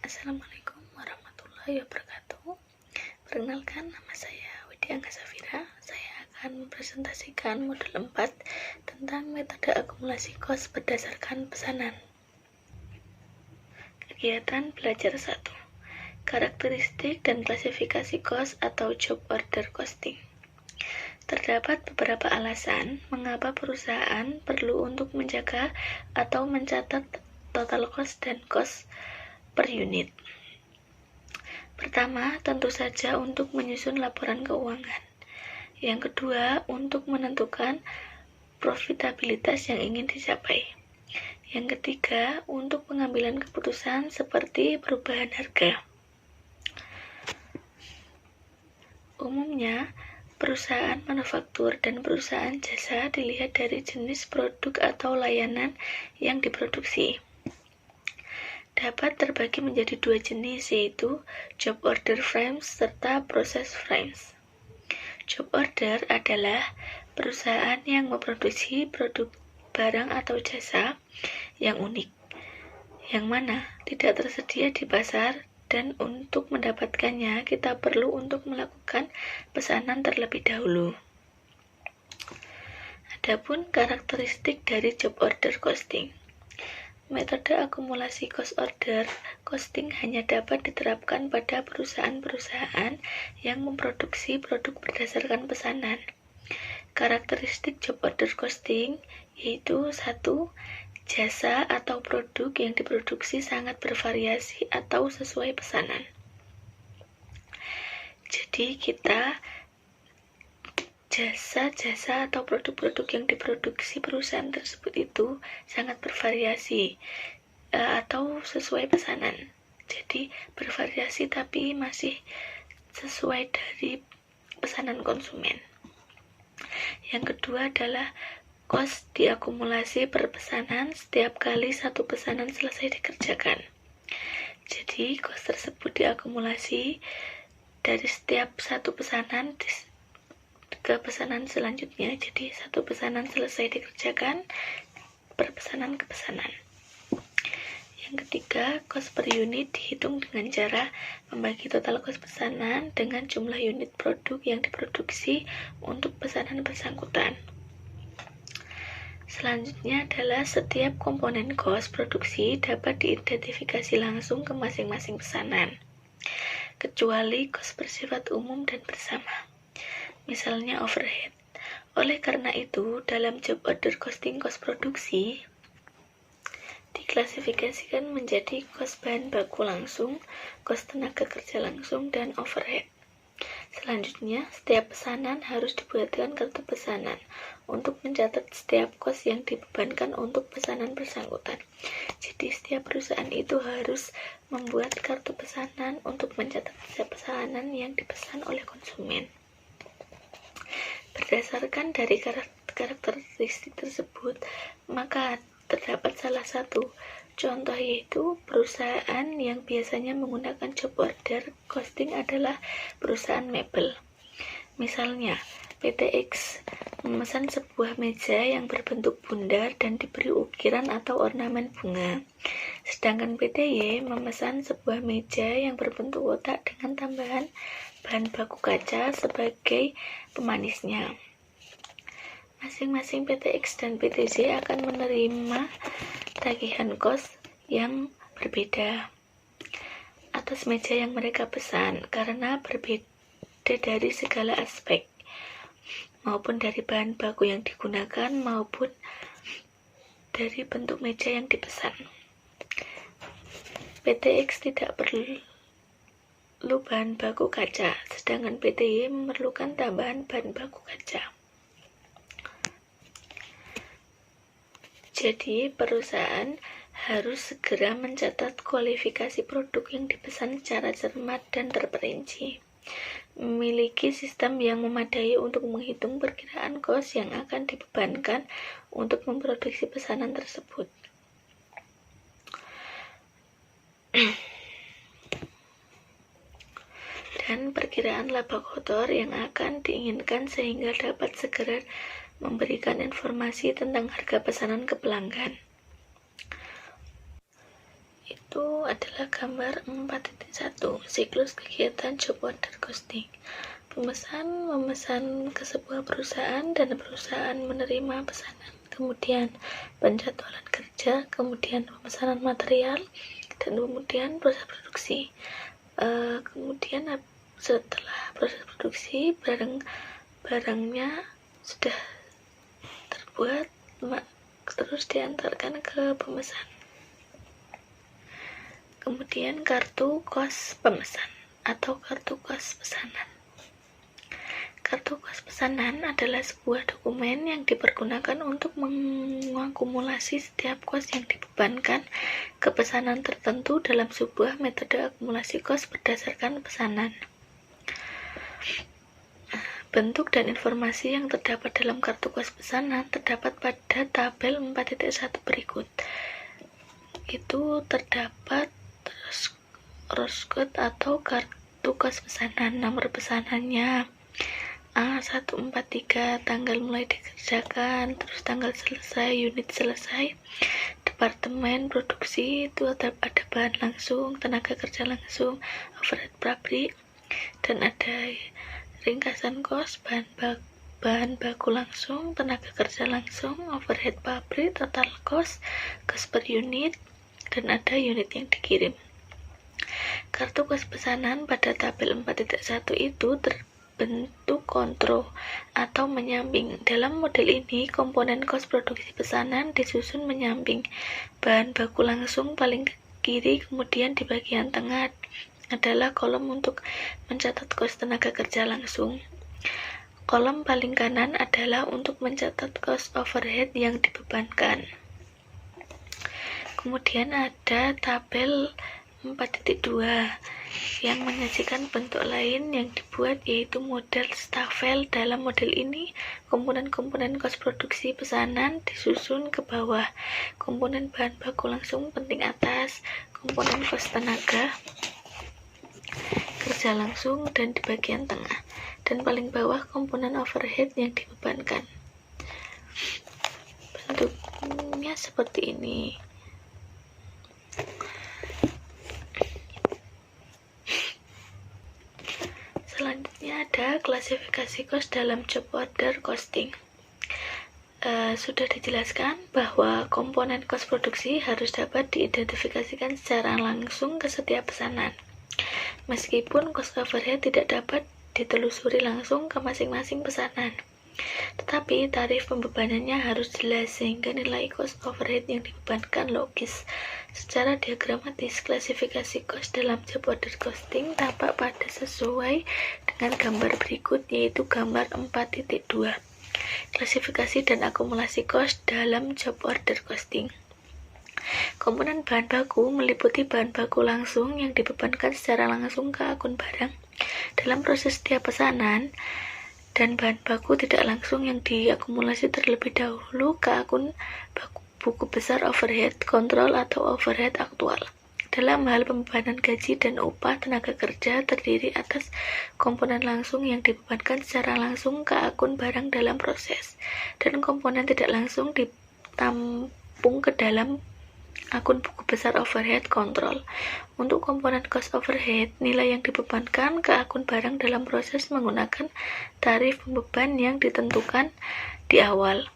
Assalamualaikum warahmatullahi wabarakatuh. Perkenalkan, nama saya Widya Angga Safira. Saya akan mempresentasikan modul 4 tentang metode akumulasi kos berdasarkan pesanan. Kegiatan belajar 1. Karakteristik dan klasifikasi kos atau job order costing. Terdapat beberapa alasan mengapa perusahaan perlu untuk menjaga atau mencatat total cost dan cost per unit. Pertama, tentu saja untuk menyusun laporan keuangan. Yang kedua, untuk menentukan profitabilitas yang ingin dicapai. Yang ketiga, untuk pengambilan keputusan seperti perubahan harga. Umumnya, perusahaan manufaktur dan perusahaan jasa dilihat dari jenis produk atau layanan yang diproduksi. Dapat terbagi menjadi dua jenis, yaitu job order frames serta process frames. Job order adalah perusahaan yang memproduksi produk barang atau jasa yang unik, yang mana tidak tersedia di pasar, dan untuk mendapatkannya kita perlu untuk melakukan pesanan terlebih dahulu. Adapun karakteristik dari job order costing. Metode akumulasi cost order costing hanya dapat diterapkan pada perusahaan-perusahaan yang memproduksi produk berdasarkan pesanan. Karakteristik job order costing yaitu 1. Jasa atau produk yang diproduksi sangat bervariasi atau sesuai pesanan. Jadi jasa atau produk-produk yang diproduksi perusahaan tersebut itu sangat bervariasi atau sesuai pesanan. Jadi bervariasi tapi masih sesuai dari pesanan konsumen. Yang kedua adalah kos diakumulasi per pesanan setiap kali satu pesanan selesai dikerjakan. Jadi kos tersebut diakumulasi dari setiap satu pesanan ke pesanan selanjutnya. Jadi satu pesanan selesai dikerjakan per pesanan ke pesanan. Yang ketiga, kos per unit dihitung dengan cara membagi total kos pesanan dengan jumlah unit produk yang diproduksi untuk pesanan bersangkutan. Selanjutnya adalah setiap komponen kos produksi dapat diidentifikasi langsung ke masing-masing pesanan, kecuali kos bersifat umum dan bersama. Misalnya overhead. Oleh karena itu, dalam job order costing kos produksi diklasifikasikan menjadi kos bahan baku langsung, kos tenaga kerja langsung, dan overhead. Selanjutnya, setiap pesanan harus dibuatkan kartu pesanan untuk mencatat setiap kos yang dibebankan untuk pesanan bersangkutan. Jadi, setiap perusahaan itu harus membuat kartu pesanan untuk mencatat setiap pesanan yang dipesan oleh konsumen. Berdasarkan dari karakteristik tersebut, maka terdapat salah satu contoh, yaitu perusahaan yang biasanya menggunakan job order costing adalah perusahaan mebel. Misalnya, PT X memesan sebuah meja yang berbentuk bundar dan diberi ukiran atau ornamen bunga. Sedangkan PT Y memesan sebuah meja yang berbentuk kotak dengan tambahan bahan baku kaca sebagai pemanisnya. Masing-masing PT X dan PT Z akan menerima tagihan kos yang berbeda atas meja yang mereka pesan karena berbeda dari segala aspek, maupun dari bahan baku yang digunakan maupun dari bentuk meja yang dipesan. PT X tidak perlu bahan baku kaca, sedangkan PT Y memerlukan tambahan bahan baku kaca. Jadi, perusahaan harus segera mencatat kualifikasi produk yang dipesan secara cermat dan terperinci. Memiliki sistem yang memadai untuk menghitung perkiraan kos yang akan dibebankan untuk memproduksi pesanan tersebut. Dan perkiraan laba kotor yang akan diinginkan sehingga dapat segera memberikan informasi tentang harga pesanan ke pelanggan. Itu adalah gambar 4.1, siklus kegiatan job order costing. Pemesan memesan ke sebuah perusahaan dan perusahaan menerima pesanan. Kemudian penjadwalan kerja, kemudian pemesanan material, dan kemudian proses produksi. Kemudian setelah proses produksi, barangnya sudah terbuat, terus diantarkan ke pemesan. Kemudian kartu kos pemesan atau kartu kos pesanan. Kartu kos pesanan adalah sebuah dokumen yang dipergunakan untuk mengakumulasi setiap kos yang dibebankan ke pesanan tertentu dalam sebuah metode akumulasi kos berdasarkan pesanan. Bentuk dan informasi yang terdapat dalam kartu kos pesanan terdapat pada tabel 4.1 berikut. Itu terdapat roskot atau kartu kos pesanan, nomor pesanannya A143, tanggal mulai dikerjakan, terus tanggal selesai, unit selesai, departemen produksi, itu ada bahan langsung, tenaga kerja langsung, overhead pabrik, dan ada ringkasan kos, bahan baku langsung, tenaga kerja langsung, overhead pabrik, total kos per unit, dan ada unit yang dikirim. Kartu kos pesanan pada tabel 4.1 itu terbentuk kontro atau menyamping. Dalam model ini, komponen kos produksi pesanan disusun menyamping. Bahan baku langsung paling ke kiri, kemudian di bagian tengah adalah kolom untuk mencatat kos tenaga kerja langsung. Kolom paling kanan adalah untuk mencatat kos overhead yang dibebankan. Kemudian ada tabel 4.2 yang menyajikan bentuk lain yang dibuat, yaitu model stafel. Dalam model ini, komponen-komponen kos produksi pesanan disusun ke bawah. Komponen bahan baku langsung penting atas, komponen kos tenaga kerja langsung dan di bagian tengah, dan paling bawah komponen overhead yang dibebankan. Bentuknya seperti ini. Selanjutnya ada klasifikasi kos dalam job order costing. Sudah dijelaskan bahwa komponen kos produksi harus dapat diidentifikasikan secara langsung ke setiap pesanan. Meskipun kos overhead tidak dapat ditelusuri langsung ke masing-masing pesanan, tetapi tarif pembebanannya harus jelas sehingga nilai kos overhead yang dibebankan logis. Secara diagramatis, klasifikasi kos dalam job order costing tampak pada sesuai dengan gambar berikut, yaitu gambar 4.2. Klasifikasi dan akumulasi kos dalam job order costing. Komponen bahan baku meliputi bahan baku langsung yang dibebankan secara langsung ke akun barang dalam proses setiap pesanan, dan bahan baku tidak langsung yang diakumulasi terlebih dahulu ke akun buku besar overhead kontrol atau overhead aktual. Dalam hal pembebanan gaji dan upah tenaga kerja terdiri atas komponen langsung yang dibebankan secara langsung ke akun barang dalam proses, dan komponen tidak langsung ditampung ke dalam akun buku besar overhead kontrol. Untuk komponen cost overhead, nilai yang dibebankan ke akun barang dalam proses menggunakan tarif pembeban yang ditentukan di awal.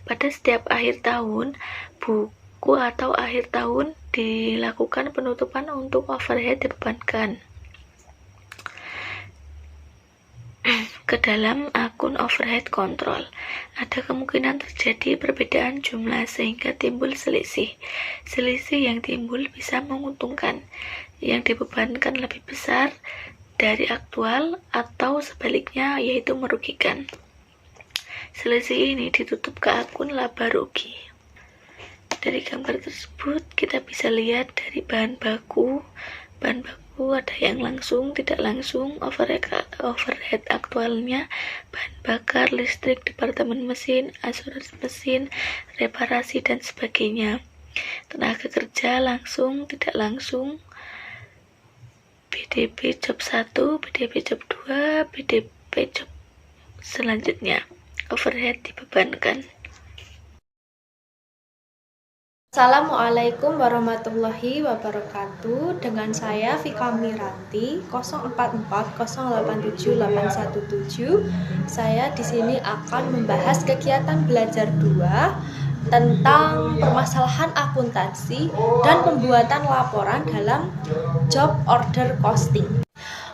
Pada setiap akhir tahun, buku atau akhir tahun dilakukan penutupan untuk overhead dibebankan ke dalam akun overhead kontrol. Ada kemungkinan terjadi perbedaan jumlah sehingga timbul selisih. Selisih yang timbul bisa menguntungkan yang dibebankan lebih besar dari aktual, atau sebaliknya, yaitu merugikan. Selisih ini ditutup ke akun laba rugi. Dari gambar tersebut kita bisa lihat dari bahan baku ada yang langsung, tidak langsung, overhead aktualnya, bahan bakar, listrik, departemen mesin, asuransi mesin, reparasi, dan sebagainya. Tenaga kerja langsung, tidak langsung, BDP job 1, BDP job 2, BDP job selanjutnya. Overhead dibebankan. Assalamualaikum warahmatullahi wabarakatuh. Dengan saya Vika Miranti 0440878117. Saya di sini akan membahas kegiatan belajar 2 tentang permasalahan akuntansi dan pembuatan laporan dalam job order costing.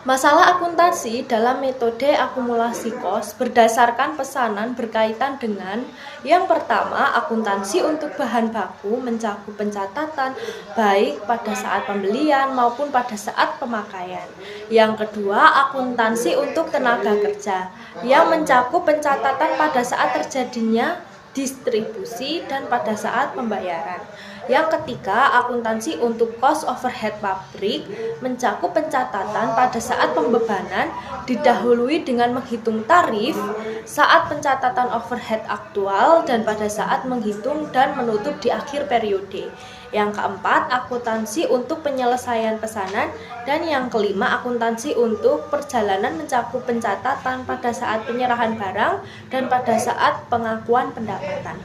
Masalah akuntansi dalam metode akumulasi kos berdasarkan pesanan berkaitan dengan yang pertama, akuntansi untuk bahan baku mencakup pencatatan baik pada saat pembelian maupun pada saat pemakaian. Yang kedua, akuntansi untuk tenaga kerja yang mencakup pencatatan pada saat terjadinya distribusi dan pada saat pembayaran. Yang ketiga, akuntansi untuk cost overhead pabrik mencakup pencatatan pada saat pembebanan didahului dengan menghitung tarif saat pencatatan overhead aktual dan pada saat menghitung dan menutup di akhir periode. Yang keempat, akuntansi untuk penyelesaian pesanan, dan yang kelima, akuntansi untuk perjalanan mencakup pencatatan pada saat penyerahan barang dan pada saat pengakuan pendapatan.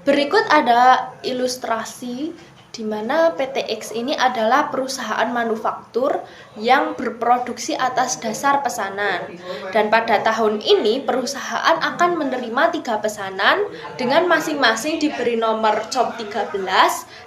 Berikut ada ilustrasi di mana PTX ini adalah perusahaan manufaktur yang berproduksi atas dasar pesanan. Dan pada tahun ini perusahaan akan menerima 3 pesanan dengan masing-masing diberi nomor job 13,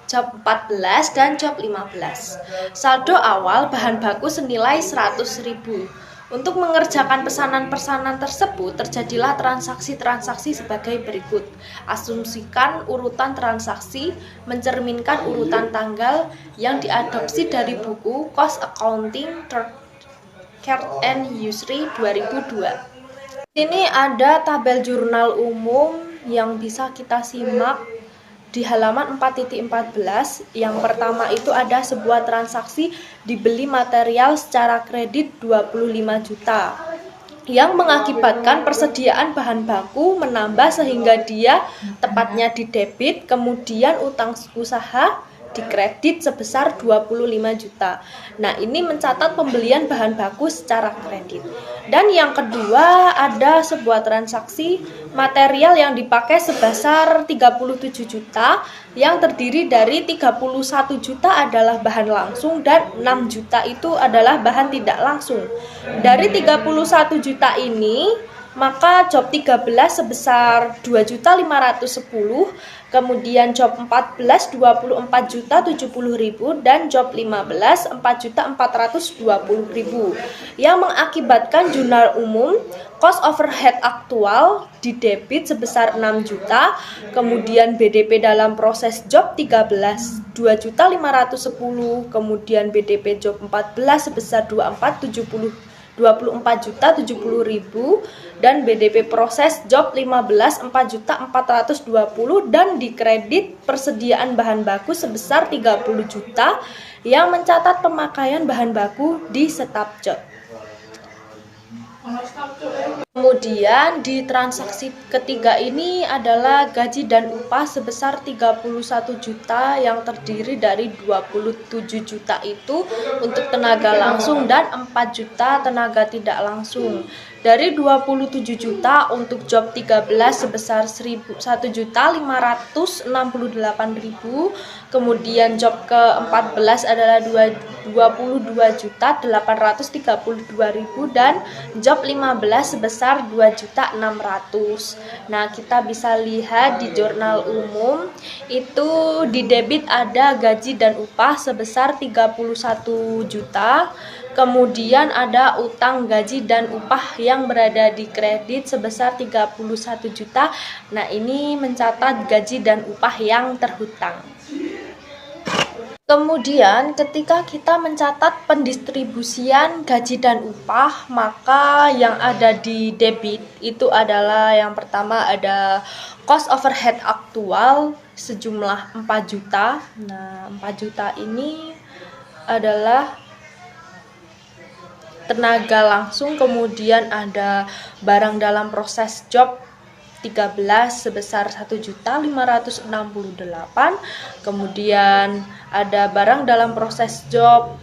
job 14, dan job 15. Saldo awal bahan baku senilai 100.000. Untuk mengerjakan pesanan-pesanan tersebut, terjadilah transaksi-transaksi sebagai berikut. Asumsikan urutan transaksi mencerminkan urutan tanggal yang diadopsi dari buku Cost Accounting Third and Usury 2002. Ini ada tabel jurnal umum yang bisa kita simak di halaman 4.14. Yang pertama itu ada sebuah transaksi dibeli material secara kredit 25 juta yang mengakibatkan persediaan bahan baku menambah sehingga dia tepatnya di debit, kemudian utang usaha dikredit sebesar 25 juta. Nah, ini mencatat pembelian bahan baku secara kredit. Dan yang kedua, ada sebuah transaksi material yang dipakai sebesar 37 juta yang terdiri dari 31 juta adalah bahan langsung dan 6 juta itu adalah bahan tidak langsung. Dari 31 juta ini, maka job 13 sebesar 2.510, kemudian job 14 24.070.000 dan job 15 4.420.000 yang mengakibatkan jurnal umum cost overhead aktual di debit sebesar 6 juta, kemudian BDP dalam proses job 13 2.510, kemudian BDP job 14 sebesar 24.070.000 dan BDP proses job 15 4.420 dan dikredit persediaan bahan baku sebesar 30 juta yang mencatat pemakaian bahan baku di staf job. Kemudian di transaksi ketiga ini adalah gaji dan upah sebesar 31 juta yang terdiri dari 27 juta itu untuk tenaga langsung dan 4 juta tenaga tidak langsung. Dari 27 juta untuk job 13 sebesar 1.568.000, kemudian job ke-14 adalah 22.832.000 dan job 15 sebesar 2.600.000. Nah, kita bisa lihat di jurnal umum itu di debit ada gaji dan upah sebesar 31 juta. Kemudian ada utang gaji dan upah yang berada di kredit sebesar 31 juta. Nah, ini mencatat gaji dan upah yang terhutang. Kemudian ketika kita mencatat pendistribusian gaji dan upah, maka yang ada di debit itu adalah yang pertama ada cost overhead aktual sejumlah 4 juta. Nah, 4 juta ini adalah tenaga langsung, kemudian ada barang dalam proses job 13 sebesar 1.568.000, kemudian ada barang dalam proses job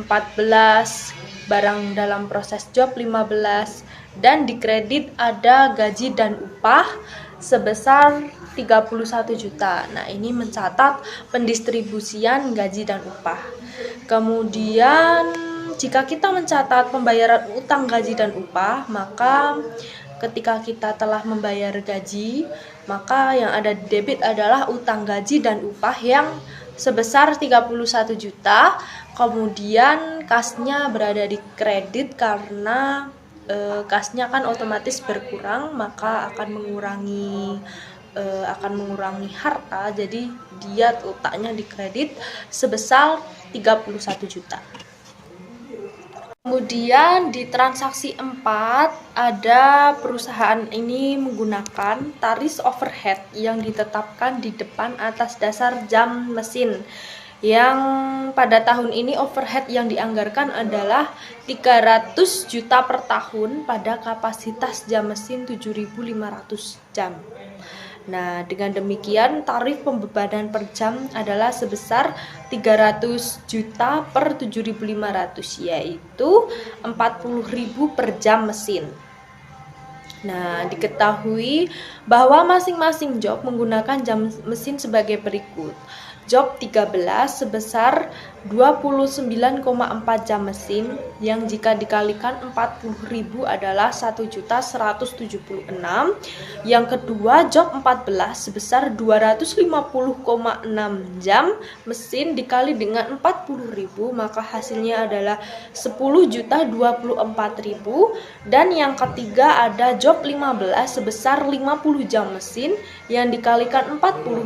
14, barang dalam proses job 15, dan di kredit ada gaji dan upah sebesar 31 juta. Nah, ini mencatat pendistribusian gaji dan upah. Kemudian jika kita mencatat pembayaran utang gaji dan upah, maka ketika kita telah membayar gaji, maka yang ada di debit adalah utang gaji dan upah yang sebesar 31 juta. Kemudian kasnya berada di kredit karena kasnya kan otomatis berkurang, maka akan mengurangi harta, jadi dia letaknya di kredit sebesar 31 juta. Kemudian di transaksi 4 ada perusahaan ini menggunakan tarif overhead yang ditetapkan di depan atas dasar jam mesin, yang pada tahun ini overhead yang dianggarkan adalah 300 juta per tahun pada kapasitas jam mesin 7.500 jam. Nah, dengan demikian tarif pembebanan per jam adalah sebesar 300 juta per 7.500, yaitu 40.000 per jam mesin. Nah, diketahui bahwa masing-masing job menggunakan jam mesin sebagai berikut. Job 13 sebesar 29,4 jam mesin, yang jika dikalikan 40.000 adalah 1.176. Yang kedua, job 14 sebesar 250,6 jam mesin dikali dengan 40.000, maka hasilnya adalah 10.024.000. Dan yang ketiga ada job 15 sebesar 50 jam mesin yang dikalikan 40.000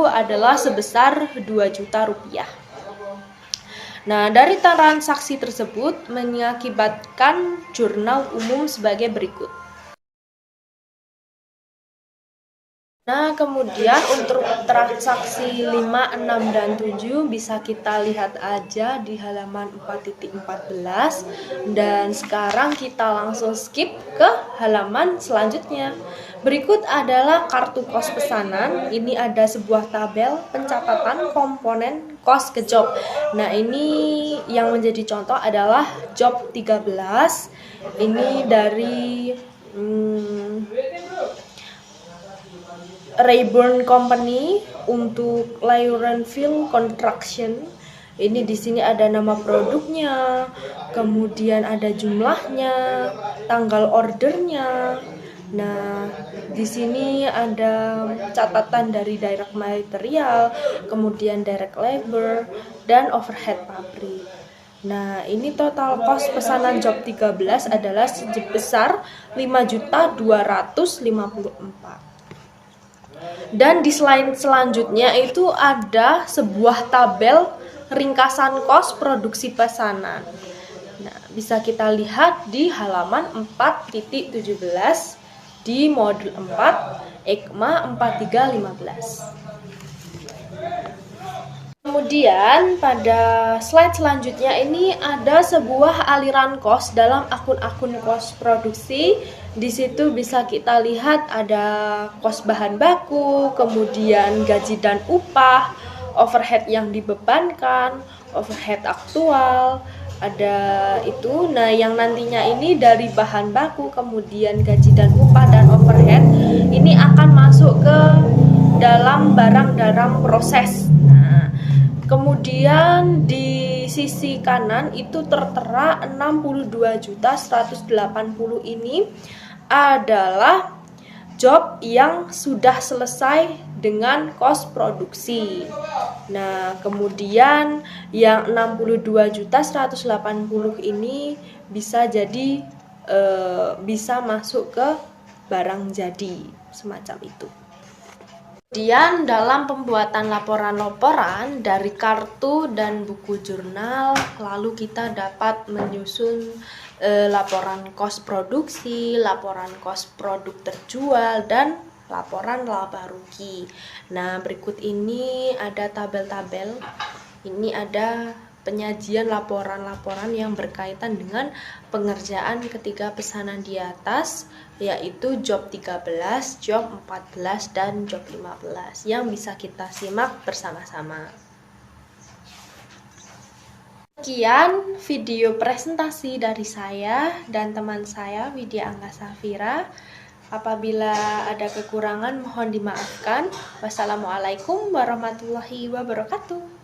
adalah sebesar 2 juta rupiah. Nah, dari transaksi tersebut mengakibatkan jurnal umum sebagai berikut. Nah, kemudian untuk transaksi 5, 6, dan 7 bisa kita lihat aja di halaman 4.14. Dan sekarang kita langsung skip ke halaman selanjutnya. Berikut adalah kartu kos pesanan. Ini ada sebuah tabel pencatatan komponen kos ke job. Nah, ini yang menjadi contoh adalah job 13. Ini dari Rayburn Company untuk Laurenville Construction. Ini di sini ada nama produknya, kemudian ada jumlahnya, tanggal ordernya. Nah, di sini ada catatan dari direct material, kemudian direct labor, dan overhead pabrik. Nah, ini total kos pesanan job 13 adalah sebesar 5.254. Dan di slide selanjutnya itu ada sebuah tabel ringkasan kos produksi pesanan. Nah, bisa kita lihat di halaman 4.17 di modul 4 EKMA 4315. Kemudian pada slide selanjutnya ini ada sebuah aliran kos dalam akun-akun kos produksi. Di situ bisa kita lihat ada kos bahan baku, kemudian gaji dan upah, overhead yang dibebankan, overhead aktual, ada itu. Nah, yang nantinya ini dari bahan baku, kemudian gaji dan upah dan overhead ini akan masuk ke dalam barang dalam proses. Nah, kemudian di sisi kanan itu tertera 62.180 ini adalah job yang sudah selesai dengan kos produksi. Nah, kemudian yang 62.180 ini bisa jadi bisa masuk ke barang jadi, semacam itu. Kemudian dalam pembuatan laporan-laporan dari kartu dan buku jurnal, lalu kita dapat menyusun laporan kos produksi, laporan kos produk terjual, dan laporan laba rugi. Nah, berikut ini ada tabel-tabel. Ini ada penyajian laporan-laporan yang berkaitan dengan pengerjaan ketiga pesanan di atas, yaitu job 13, job 14, dan job 15 yang bisa kita simak bersama-sama. Sekian video presentasi dari saya dan teman saya Widya Angga Safira. Apabila ada kekurangan mohon dimaafkan. Wassalamualaikum warahmatullahi wabarakatuh.